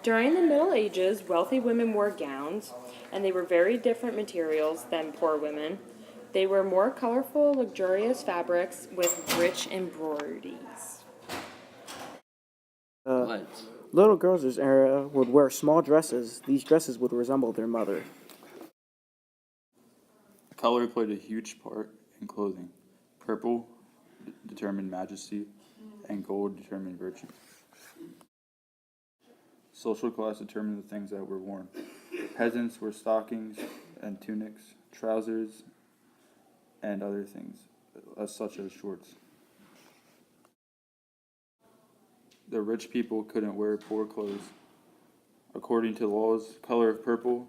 During the Middle Ages, wealthy women wore gowns, and they were very different materials than poor women. They were more colorful, luxurious fabrics with rich embroideries. What? Little girls of this era would wear small dresses. These dresses would resemble their mother. Color played a huge part in clothing. Purple determined majesty, and gold determined virtue. Social class determined the things that were worn. Peasants wore stockings and tunics, trousers, and other things, such as shorts. The rich people couldn't wear poor clothes. According to laws, color of purple,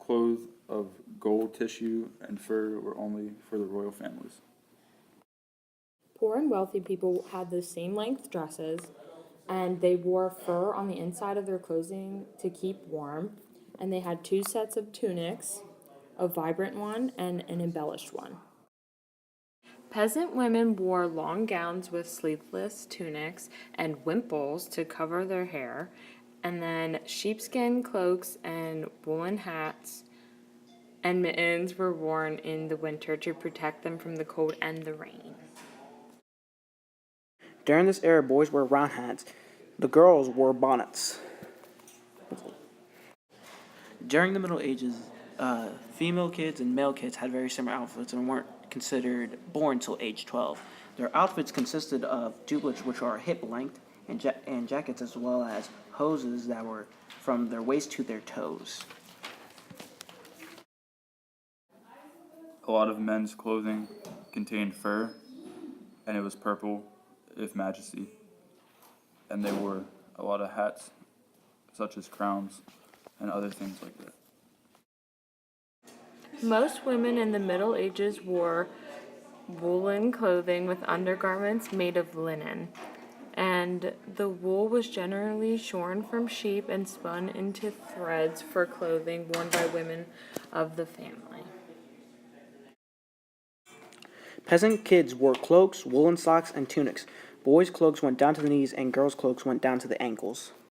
clothes of gold tissue, and fur were only for the royal families. Poor and wealthy people had the same length dresses, and they wore fur on the inside of their clothing to keep warm. And they had two sets of tunics, a vibrant one and an embellished one. Peasant women wore long gowns with sleeveless tunics and wimples to cover their hair, and then sheepskin cloaks and woolen hats and mittens were worn in the winter to protect them from the cold and the rain. During this era, boys wore round hats. The girls wore bonnets. During the Middle Ages, female kids and male kids had very similar outfits and weren't considered born until age 12. Their outfits consisted of doublets, which are hip length, and jackets, as well as hoses that were from their waist to their toes. A lot of men's clothing contained fur, and it was purple, if majesty. And they wore a lot of hats, such as crowns, and other things like that. Most women in the Middle Ages wore woolen clothing with undergarments made of linen, and the wool was generally shorn from sheep and spun into threads for clothing worn by women of the family. Peasant kids wore cloaks, woolen socks, and tunics. Boys' cloaks went down to the knees, and girls' cloaks went down to the ankles.